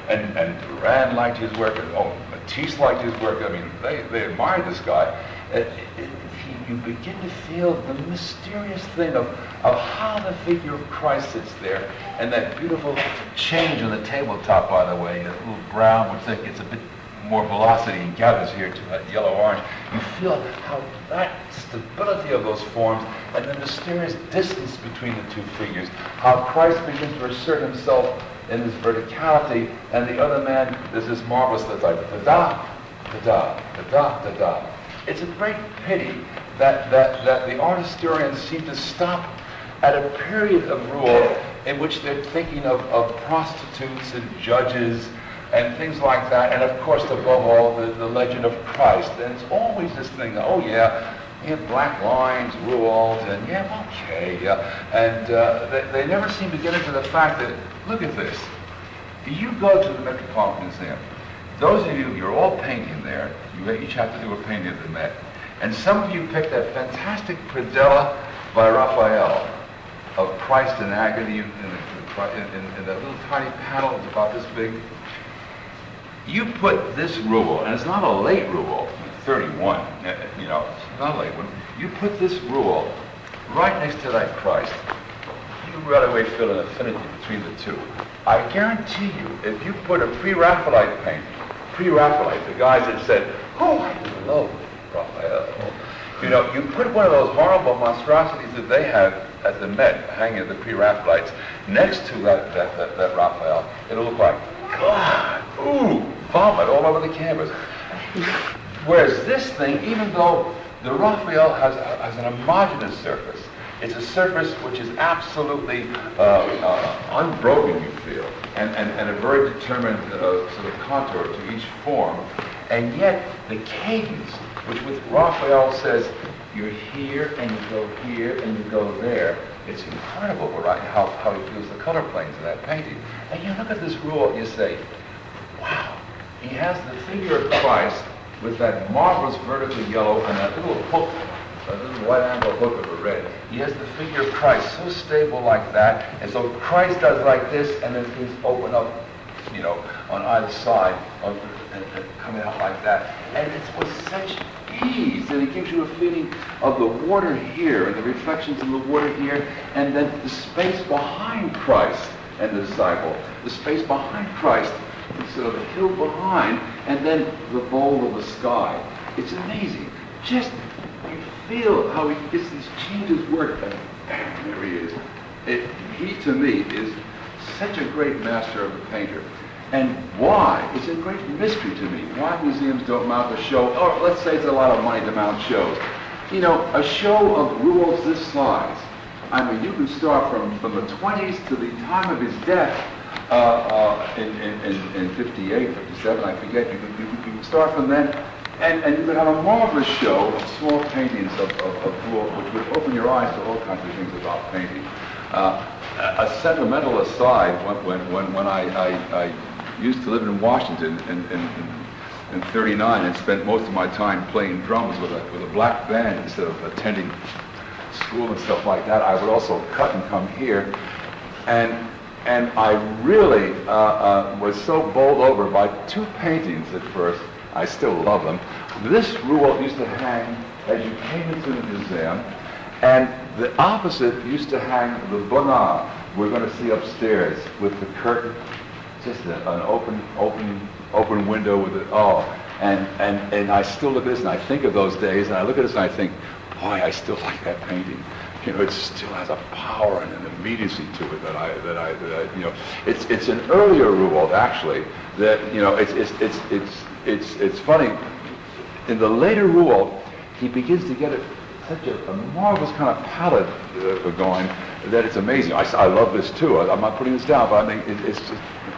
and Duran liked his work, and Matisse liked his work. I mean, they admired this guy. You begin to feel the mysterious thing of how the figure of Christ sits there, and that beautiful change on the tabletop, by the way, a little brown, which then gets a bit more velocity and gathers here to that yellow-orange. You feel how that stability of those forms and the mysterious distance between the two figures, how Christ begins to assert himself in this verticality, and the other man, there's this marvelous, like, da-da, da-da, da-da, da-da. It's a great pity that the art historians seem to stop at a period of rule in which they're thinking of prostitutes and judges and things like that, and of course, above all, the legend of Christ. And it's always this thing, oh yeah, black lines, rules, and yeah, okay, yeah. And they never seem to get into the fact that, look at this. You go to the Metropolitan Museum. Those of you, you're all painting there. You each have to do a painting of the Met. And some of you picked that fantastic predella by Raphael of Christ in agony in that little tiny panel. It's about this big. You put this rule, and it's not a late rule, 31, it's not a late one. You put this rule right next to that Christ. You right away feel an affinity between the two. I guarantee you, if you put a pre-Raphaelite painting, pre-Raphaelite, the guys that said, oh, I love Raphael. You put one of those horrible monstrosities that they have at the Met, hanging at the pre-Raphaelites, next to that Raphael, it'll look like, God, ooh, vomit all over the canvas. Whereas this thing, even though the Raphael has an homogeneous surface, it's a surface which is absolutely unbroken, you feel, and a very determined sort of contour to each form. And yet, the cadence, which with Raphael says, you're here, and you go here, and you go there, it's incredible, right, how he feels the color planes in that painting. And you look at this rule, and you say, wow, he has the figure of Christ with that marvelous vertical yellow and that little hook, a little white angle hook of a red. He has the figure of Christ so stable like that, and so Christ does like this, and then things open up, on either side, and coming out like that. And it's with such ease that it gives you a feeling of the water here, and the reflections in the water here, and then the space behind Christ and the disciple, the space behind Christ, instead of the hill behind, and then the bowl of the sky. It's amazing. Just you feel how he gets these changes work, and bam, there he is. He, to me, is such a great master of a painter. And why? It's a great mystery to me. Why museums don't mount a show, or let's say it's a lot of money to mount shows. A show of rules this size. I mean, you can start from the 20s to the time of his death in 58, 57, I forget. You can start from then, and you could have a marvelous show of small paintings of rules, which would open your eyes to all kinds of things about painting. A sentimental aside, when I used to live in Washington in 39 and spent most of my time playing drums with a black band instead of attending school and stuff like that, I would also cut and come here. And I really was so bowled over by two paintings at first. I still love them. This rule used to hang as you came into the museum, and the opposite used to hang the bonheur we're going to see upstairs with the curtain, just an open window with it. And I still look at this and I think of those days, and I look at this and I think, boy, I still like that painting. It still has a power and an immediacy to it that I it's an earlier rule actually that it's funny. In the later rule, he begins to get such a marvelous kind of palette going that it's amazing. I love this too. I'm not putting this down, but I think it's just,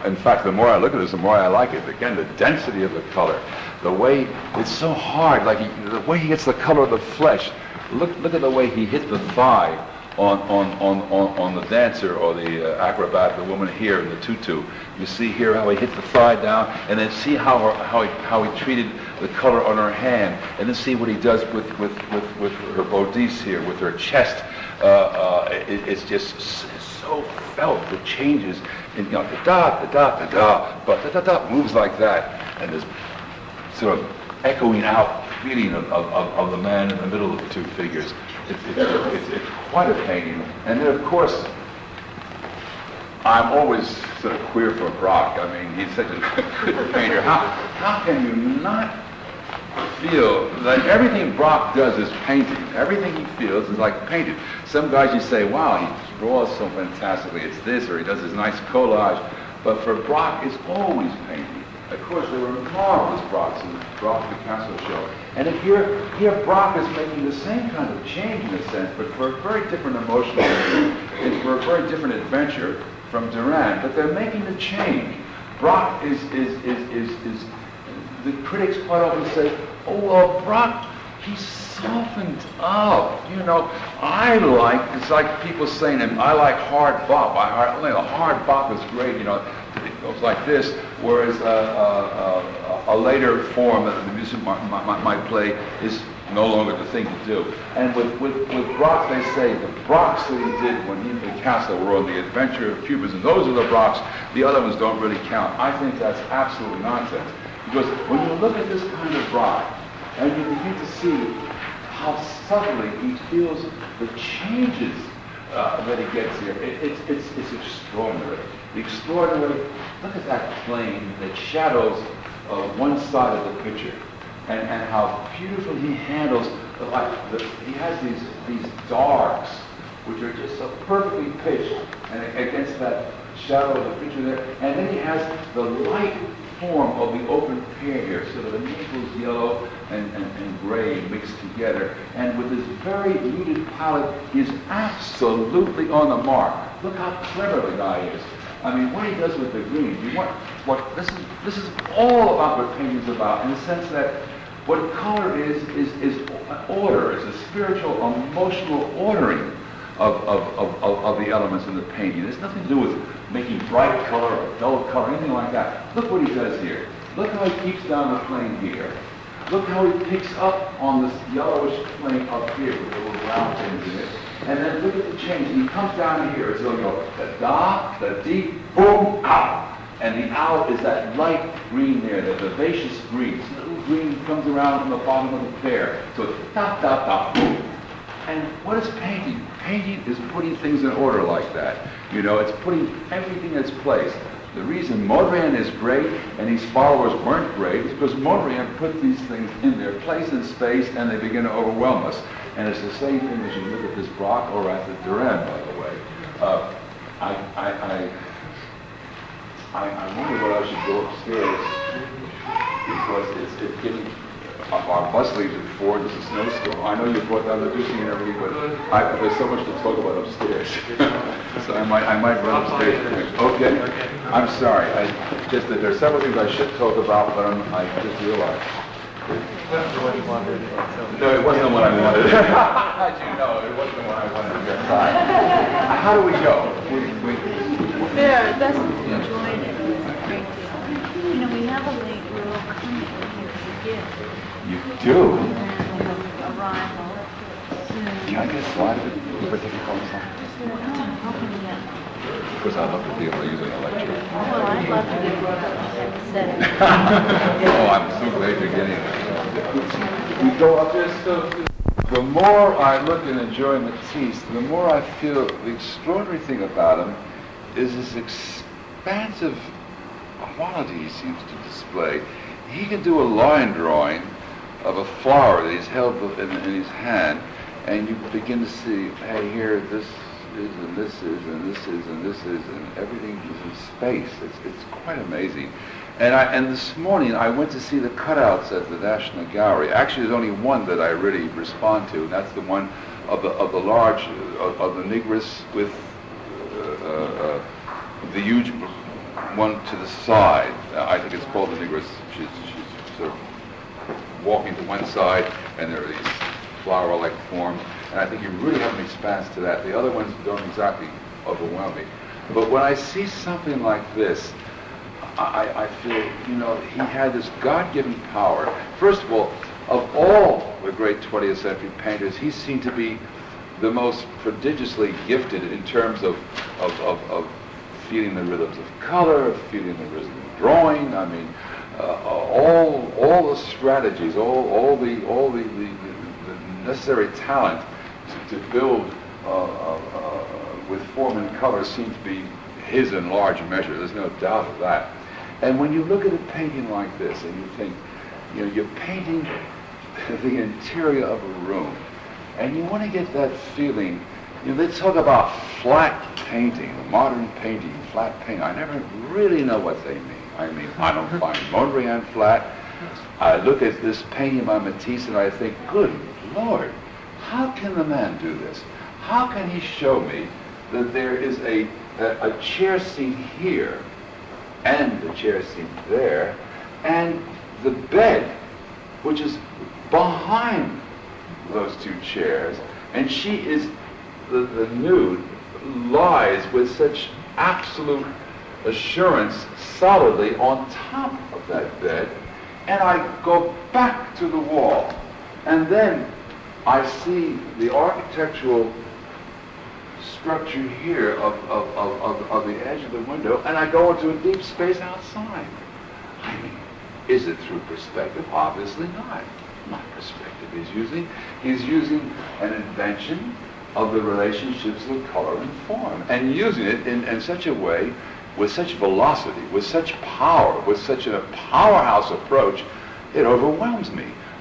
in fact, the more I look at this, the more I like it. Again, the density of the color, the way it's so hard, like the way he gets the color of the flesh. Look at the way he hit the thigh on the dancer or the acrobat, the woman here in the tutu. You see here how he hit the thigh down, and then see how he treated the color on her hand, and then see what he does with her bodice here, with her chest. It's just so felt, the changes. and you know, da-da, but da-da-da moves like that, and there's sort of echoing out feeling of the man in the middle of the two figures. It's quite a painting. And then, of course, I'm always sort of queer for Braque. I mean, he's such a good painter. How can you not feel that everything Braque does is painting? Everything he feels is like painted. Some guys you say, wow, he draws so fantastically, it's this, or he does this nice collage. But for Braque, it's always painting. Of course, there were marvelous Braques in the Braque Picasso show. And here Braque is making the same kind of change in a sense, but for a very different emotional and for a very different adventure from Duran. But they're making the change. Braque is the critics quite often say, oh, well, Braque, he's softened up. You know, it's like people saying, I like hard bop. Hard bop is great, you know. It goes like this, whereas a later form that the musician might play is no longer the thing to do. And with Braque, they say the Braques that he did when he and Picasso were on the adventure of Cubism, those are the Braques, the other ones don't really count. I think that's absolutely nonsense. Because when you look at this kind of Braque, and you begin to see how subtly he feels the changes that he gets here, it's extraordinary. Extraordinary. Look at that plane that shadows one side of the picture, and how beautifully he handles the light. He has these darks, which are just so perfectly pitched, and against that shadow of the picture there. And then he has the light form of the open pear here, so that the Naples yellow and gray mixed together. And with this very muted palette, he's absolutely on the mark. Look how clever the guy is. I mean, what he does with the green, this is all about what painting is about, in the sense that what color is order, is a spiritual, emotional ordering of the elements in the painting. There's nothing to do with making bright color or dull color, anything like that. Look what he does here. Look how he keeps down the plane here. Look how he picks up on this yellowish plane up here with the little round things in it. And then look at the change. He comes down here. So you go the da, the dee, boom, out. And the out is that light green there, the vivacious green. So the little green comes around from the bottom of the pear. So it's da, da, da, boom. And what is painting? Painting is putting things in order like that. You know, it's putting everything in its place. The reason Mondrian is great and his followers weren't great is because Mondrian put these things in their place in space, and they begin to overwhelm us. And it's the same thing as you look at this Braque or at the Duran, by the way. I wonder whether I should go upstairs, because it's getting, our bus leaves at 4, there's a snowstorm. I know you brought down the Ducey and everything, but there's so much to talk about upstairs. So I might run upstairs. Okay. I'm sorry. Just that there are several things I should talk about, but I just realized. Wasn't the one you wanted. No, it wasn't the one I wanted. How'd you know? It wasn't the one I wanted. How do we go? There, that's enjoying it. Great deal. You know, we have a late girl coming here to gift. You do? And arrival soon. Can I get a slide of it? If I take a photo something? Because I'd love to be able to use it in a lecture. Well, I'd love to get a setting. Oh, I'm so glad you're getting it. We go up there, so the more I look and enjoy Matisse, the more I feel the extraordinary thing about him is his expansive quality he seems to display. He can do a line drawing of a flower that he's held in his hand, and you begin to see, hey, here this is, and this is, and this is, and this is, and everything is in space. It's quite amazing. And this morning I went to see the cutouts at the National Gallery. Actually, there's only one that I really respond to, and that's the one of the large of the Negress with the huge one to the side. I think it's called the Negress. She's sort of walking to one side, and there are these flower-like forms. And I think you really have an expanse to that. The other ones don't exactly overwhelm me. But when I see something like this, I feel, you know, he had this God-given power. First of all the great 20th century painters, he seemed to be the most prodigiously gifted in terms of feeling the rhythms of color, feeling the rhythm of drawing. I mean, all the strategies, all the necessary talent to build with form and color seems to be his in large measure. There's no doubt of that. And when you look at a painting like this and you think, you know, you're painting the interior of a room, and you want to get that feeling. You know, they talk about flat painting, modern painting, flat painting. I never really know what they mean. I mean, I don't find Mondrian flat. I look at this painting by Matisse and I think, good Lord, how can the man do this? How can he show me that there is a chair seat here and a chair seat there, and the bed, which is behind those two chairs, and she is, the nude lies with such absolute assurance solidly on top of that bed, and I go back to the wall, and then I see the architectural structure here of the edge of the window, and I go into a deep space outside. I mean, is it through perspective? Obviously not. Not perspective he's using an invention of the relationships of color and form, and using it in such a way, with such velocity, with such power, with such a powerhouse approach, it overwhelms me.